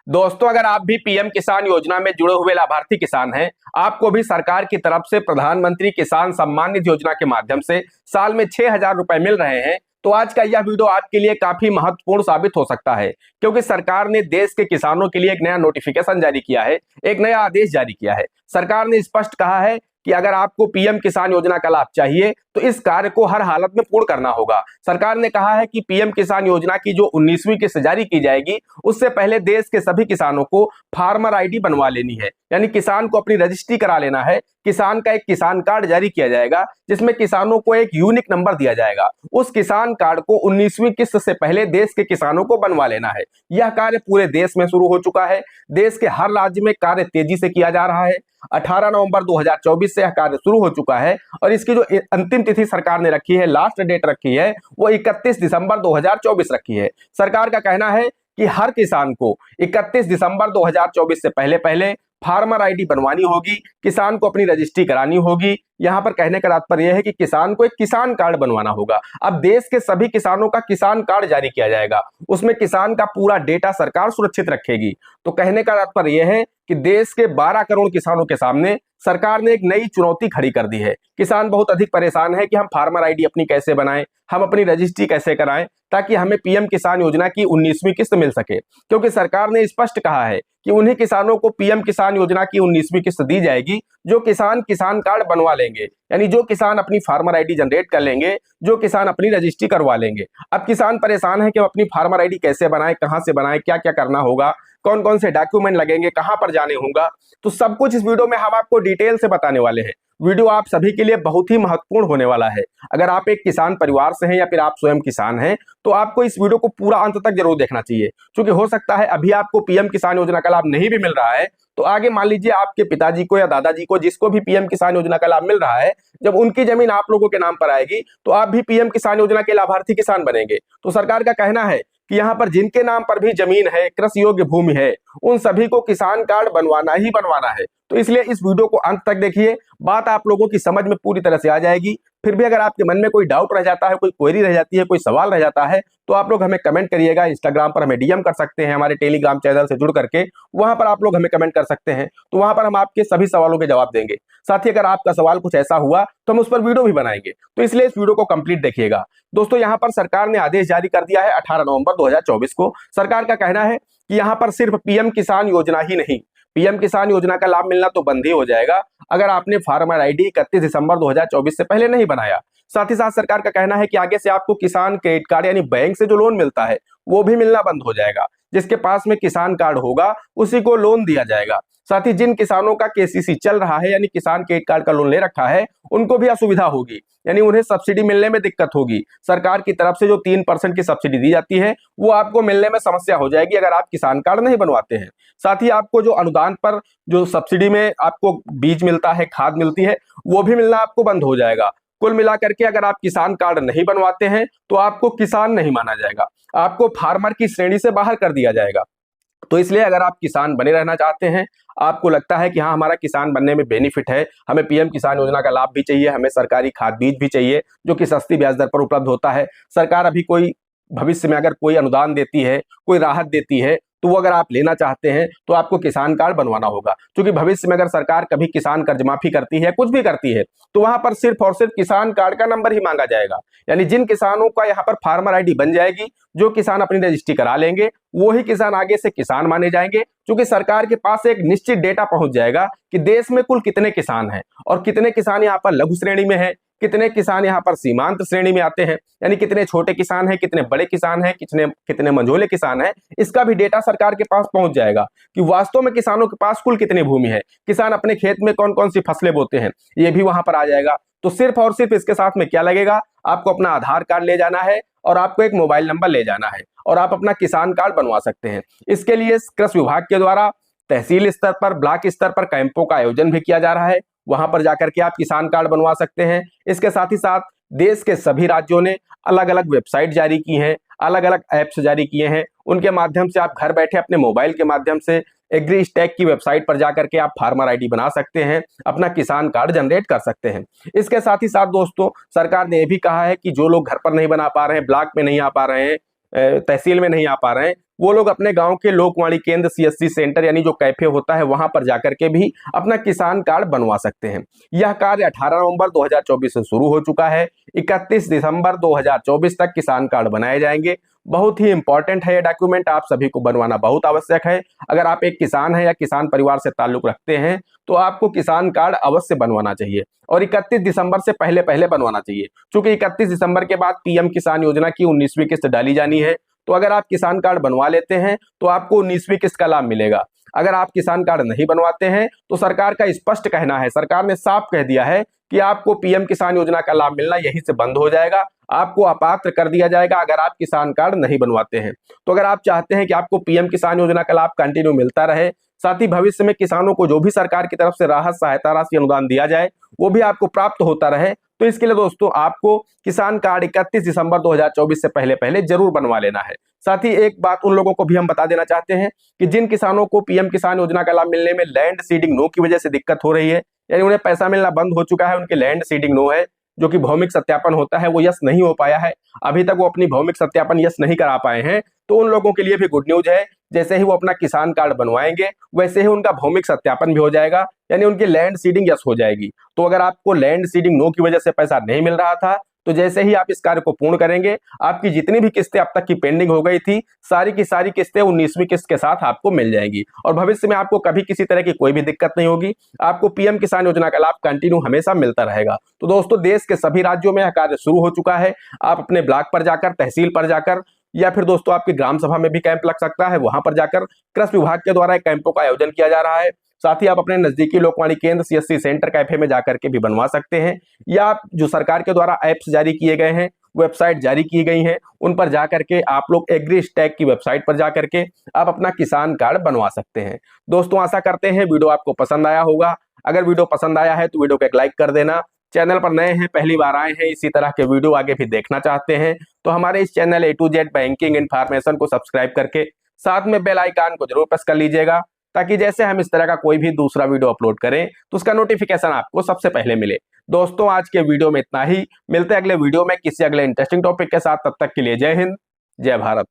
दोस्तों, अगर आप भी पीएम किसान योजना में जुड़े हुए लाभार्थी किसान हैं, आपको भी सरकार की तरफ से प्रधानमंत्री किसान सम्मान निधि योजना के माध्यम से साल में 6,000 रुपए मिल रहे हैं, तो आज का यह वीडियो आपके लिए काफी महत्वपूर्ण साबित हो सकता है। क्योंकि सरकार ने देश के किसानों के लिए एक नया नोटिफिकेशन जारी किया है, एक नया आदेश जारी किया है। सरकार ने स्पष्ट कहा है कि अगर आपको पीएम किसान योजना का लाभ चाहिए तो इस कार्य को हर हालत में पूर्ण करना होगा। सरकार ने कहा है कि पीएम किसान योजना की जो 19वीं किस्त जारी की जाएगी, उससे पहले देश के सभी किसानों को फार्मर आईडी बनवा लेनी है, यानी किसान को अपनी रजिस्ट्री करा लेना है। किसान का एक किसान कार्ड जारी किया जाएगा जिसमें किसानों को एक यूनिक नंबर दिया जाएगा। उस किसान कार्ड को 19वीं किस्त से पहले देश के किसानों को बनवा लेना है। यह कार्य पूरे देश में शुरू हो चुका है। देश के हर राज्य में कार्य तेजी से किया जा रहा है। 18 नवंबर 2024 से यह कार्य शुरू हो चुका है और इसकी जो अंतिम तिथि सरकार ने रखी है, लास्ट डेट रखी है, वो 31 दिसंबर 2024 रखी है। सरकार का कहना है कि हर किसान को 31 दिसंबर 2024 से पहले पहले फार्मर आईडी बनवानी होगी, किसान को अपनी रजिस्ट्री करानी होगी। यहां पर कहने का तात्पर्य यह है कि किसान को एक किसान कार्ड बनवाना होगा। अब देश के सभी किसानों का किसान कार्ड जारी किया जाएगा, उसमें किसान का पूरा डेटा सरकार सुरक्षित रखेगी। तो कहने का तात्पर्य यह है कि देश के 12 करोड़ किसानों के सामने सरकार ने एक नई चुनौती खड़ी कर दी है। किसान बहुत अधिक परेशान है कि हम फार्मर आईडी अपनी कैसे बनाएं, हम अपनी रजिस्ट्री कैसे कराएं ताकि हमें पीएम किसान योजना की 19वीं किस्त मिल सके। क्योंकि सरकार ने स्पष्ट कहा है कि उन्हीं किसानों को पीएम किसान योजना की 19वीं किस्त दी जाएगी जो किसान किसान कार्ड बनवा लेंगे, यानी जो किसान अपनी फार्मर आईडी जनरेट कर लेंगे, जो किसान अपनी रजिस्ट्री करवा लेंगे। अब किसान परेशान है कि अपनी फार्मर आईडी कैसे बनाएं, कहां से बनाएं, क्या क्या करना होगा, कौन कौन से डॉक्यूमेंट लगेंगे, कहां पर जाने होगा। तो सब कुछ इस वीडियो में हम आपको डिटेल से बताने वाले हैं। वीडियो आप सभी के लिए बहुत ही महत्वपूर्ण होने वाला है। अगर आप एक किसान परिवार से हैं या फिर आप स्वयं किसान हैं तो आपको इस वीडियो को पूरा अंत तक जरूर देखना चाहिए। क्योंकि हो सकता है अभी आपको पीएम किसान योजना का लाभ नहीं भी मिल रहा है, तो आगे मान लीजिए आपके पिताजी को या दादाजी को, जिसको भी पीएम किसान योजना का लाभ मिल रहा है, जब उनकी जमीन आप लोगों के नाम पर आएगी तो आप भी पीएम किसान योजना के लाभार्थी किसान बनेंगे। तो सरकार का कहना है कि यहाँ पर जिनके नाम पर भी जमीन है, कृषि योग्य भूमि है, उन सभी को किसान कार्ड बनवाना ही बनवाना है। तो इसलिए इस वीडियो को अंत तक देखिए, बात आप लोगों की समझ में पूरी तरह से आ जाएगी। फिर भी अगर आपके मन में कोई डाउट रह जाता है, कोई क्वेरी रह जाती है, कोई सवाल रह जाता है, तो आप लोग हमें कमेंट करिएगा। इंस्टाग्राम पर हमें डीएम कर सकते हैं, हमारे टेलीग्राम चैनल से जुड़ करके वहां पर आप लोग हमें कमेंट कर सकते हैं। तो वहां पर हम आपके सभी सवालों के जवाब देंगे। साथ ही अगर आपका सवाल कुछ ऐसा हुआ तो हम उस पर वीडियो भी बनाएंगे। तो इसलिए इस वीडियो को कंप्लीट देखिएगा। दोस्तों, यहाँ पर सरकार ने आदेश जारी कर दिया है 18 नवंबर 2024 को। सरकार का कहना है कि यहाँ पर सिर्फ पीएम किसान योजना ही नहीं, पीएम किसान योजना का लाभ मिलना तो बंद ही हो जाएगा अगर आपने फार्मर आईडी 31 दिसंबर 2024 से पहले नहीं बनाया। साथ ही साथ सरकार का कहना है कि आगे से आपको किसान क्रेडिट कार्ड यानी बैंक से जो लोन मिलता है वो भी मिलना बंद हो जाएगा। जिसके पास में किसान कार्ड होगा उसी को लोन दिया जाएगा। साथ ही जिन किसानों का केसीसी चल रहा है यानी किसान क्रेडिट कार्ड का लोन ले रखा है, उनको भी असुविधा होगी, यानी उन्हें सब्सिडी मिलने में दिक्कत होगी। सरकार की तरफ से जो 3% की सब्सिडी दी जाती है वो आपको मिलने में समस्या हो जाएगी अगर आप किसान कार्ड नहीं बनवाते हैं। साथ ही आपको जो अनुदान पर जो सब्सिडी में आपको बीज मिलता है, खाद मिलती है, वो भी मिलना आपको बंद हो जाएगा। कुल मिलाकर के अगर आप किसान कार्ड नहीं बनवाते हैं तो आपको किसान नहीं माना जाएगा, आपको फार्मर की श्रेणी से बाहर कर दिया जाएगा। तो इसलिए अगर आप किसान बने रहना चाहते हैं, आपको लगता है कि हाँ हमारा किसान बनने में बेनिफिट है, हमें पीएम किसान योजना का लाभ भी चाहिए, हमें सरकारी खाद बीज भी चाहिए जो कि सस्ती ब्याज दर पर उपलब्ध होता है। सरकार अभी कोई भविष्य में अगर कोई अनुदान देती है, कोई राहत देती है, तो वो अगर आप लेना चाहते हैं तो आपको किसान कार्ड बनवाना होगा। क्योंकि भविष्य में अगर सरकार कभी किसान कर्ज माफी करती है, कुछ भी करती है, तो वहां पर सिर्फ और सिर्फ किसान कार्ड का नंबर ही मांगा जाएगा। यानी जिन किसानों का यहाँ पर फार्मर आईडी बन जाएगी, जो किसान अपनी रजिस्ट्री करा लेंगे, वो ही किसान आगे से किसान माने जाएंगे। क्योंकि सरकार के पास एक निश्चित डेटा पहुंच जाएगा कि देश में कुल कितने किसान हैं और कितने किसान यहाँ पर लघु श्रेणी में है, कितने किसान यहाँ पर सीमांत श्रेणी में आते हैं, यानी कितने छोटे किसान हैं, कितने बड़े किसान हैं, कितने मंझोले किसान हैं। इसका भी डेटा सरकार के पास पहुंच जाएगा कि वास्तव में किसानों के पास कुल कितनी भूमि है, किसान अपने खेत में कौन कौन सी फसलें बोते हैं, ये भी वहां पर आ जाएगा। तो सिर्फ और सिर्फ इसके साथ में क्या लगेगा, आपको अपना आधार कार्ड ले जाना है और आपको एक मोबाइल नंबर ले जाना है और आप अपना किसान कार्ड बनवा सकते हैं। इसके लिए कृषि विभाग के द्वारा तहसील स्तर पर, ब्लॉक स्तर पर कैंपों का आयोजन भी किया जा रहा है। वहां पर जाकर के आप किसान कार्ड बनवा सकते हैं। इसके साथ ही साथ देश के सभी राज्यों ने अलग अलग वेबसाइट जारी की हैं, अलग अलग ऐप्स जारी किए हैं। उनके माध्यम से आप घर बैठे अपने मोबाइल के माध्यम से एग्री स्टैक की वेबसाइट पर जाकर के आप फार्मर आईडी बना सकते हैं, अपना किसान कार्ड जनरेट कर सकते हैं। इसके साथ ही साथ दोस्तों, सरकार ने यह भी कहा है कि जो लोग घर पर नहीं बना पा रहे हैं, ब्लॉक में नहीं आ पा रहे हैं, तहसील में नहीं आ पा रहे हैं, वो लोग अपने गांव के लोकवाणी केंद्र, सीएससी सेंटर यानी जो कैफे होता है वहां पर जाकर के भी अपना किसान कार्ड बनवा सकते हैं। यह कार्य 18 नवंबर 2024 से शुरू हो चुका है। 31 दिसंबर 2024 तक किसान कार्ड बनाए जाएंगे। बहुत ही इंपॉर्टेंट है ये डॉक्यूमेंट, आप सभी को बनवाना बहुत आवश्यक है। अगर आप एक किसान हैं या किसान परिवार से ताल्लुक रखते हैं तो आपको किसान कार्ड अवश्य बनवाना चाहिए और 31 दिसंबर से पहले पहले बनवाना चाहिए, क्योंकि 31 दिसंबर के बाद पीएम किसान योजना की 19वीं किस्त डाली जानी है। तो अगर आप किसान कार्ड बनवा लेते हैं तो आपको 19वीं किस्त का लाभ मिलेगा। अगर आप किसान कार्ड नहीं बनवाते हैं तो सरकार का स्पष्ट कहना है, सरकार ने साफ कह दिया है कि आपको पीएम किसान योजना का लाभ मिलना यहीं से बंद हो जाएगा, आपको अपात्र कर दिया जाएगा अगर आप किसान कार्ड नहीं बनवाते हैं। तो अगर आप चाहते हैं कि आपको पीएम किसान योजना का लाभ कंटिन्यू मिलता रहे, साथ ही भविष्य में किसानों को जो भी सरकार की तरफ से राहत, सहायता राशि, अनुदान दिया जाए वो भी आपको प्राप्त होता रहे, तो इसके लिए दोस्तों आपको किसान कार्ड 31 दिसंबर 2024 से पहले पहले जरूर बनवा लेना है। साथ ही एक बात उन लोगों को भी हम बता देना चाहते हैं कि जिन किसानों को पीएम किसान योजना का लाभ मिलने में लैंड सीडिंग नो की वजह से दिक्कत हो रही है, यानी उन्हें पैसा मिलना बंद हो चुका है, उनके लैंड सीडिंग नो है, जो कि भौमिक सत्यापन होता है वो यस नहीं हो पाया है, अभी तक वो अपनी भौमिक सत्यापन यस नहीं करा पाए हैं, तो उन लोगों के लिए भी गुड न्यूज है। जैसे ही वो अपना किसान कार्ड बनवाएंगे वैसे ही उनका भौमिक सत्यापन भी हो जाएगा, यानी उनकी लैंड सीडिंग यस हो जाएगी। तो अगर आपको लैंड सीडिंग नो की वजह से पैसा नहीं मिल रहा था तो जैसे ही आप इस कार्य को पूर्ण करेंगे, आपकी जितनी भी किस्तें अब तक की पेंडिंग हो गई थी, सारी की सारी किस्तें 19वीं किस्त के साथ आपको मिल जाएंगी और भविष्य में आपको कभी किसी तरह की कोई भी दिक्कत नहीं होगी। आपको पीएम किसान योजना का लाभ कंटिन्यू हमेशा मिलता रहेगा। तो दोस्तों, देश के सभी राज्यों में यह कार्य शुरू हो चुका है। आप अपने ब्लॉक पर जाकर, तहसील पर जाकर, या फिर दोस्तों आपकी ग्राम सभा में भी कैंप लग सकता है, वहां पर जाकर कृषि विभाग के द्वारा कैंपों का आयोजन किया जा रहा है। साथ ही आप अपने नजदीकी लोकवाणी केंद्र, सीएससी सेंटर, कैफे में जाकर के भी बनवा सकते हैं, या आप जो सरकार के द्वारा ऐप्स जारी किए गए हैं, वेबसाइट जारी की गई हैं, उन पर जाकर के आप लोग एग्री स्टैक की वेबसाइट पर जाकर के आप अपना किसान कार्ड बनवा सकते हैं। दोस्तों, आशा करते हैं वीडियो आपको पसंद आया होगा। अगर वीडियो पसंद आया है तो वीडियो को एक लाइक कर देना। चैनल पर नए हैं, पहली बार आए हैं, इसी तरह के वीडियो आगे भी देखना चाहते हैं तो हमारे इस channel A to Z banking information को सब्सक्राइब करके साथ में बेल आइकन को जरूर प्रेस कर लीजिएगा, ताकि जैसे हम इस तरह का कोई भी दूसरा वीडियो अपलोड करें तो उसका नोटिफिकेशन आपको सबसे पहले मिले। दोस्तों, आज के वीडियो में इतना ही, मिलते हैं अगले वीडियो में किसी अगले इंटरेस्टिंग टॉपिक के साथ। तब तक के लिए जय हिंद, जय भारत।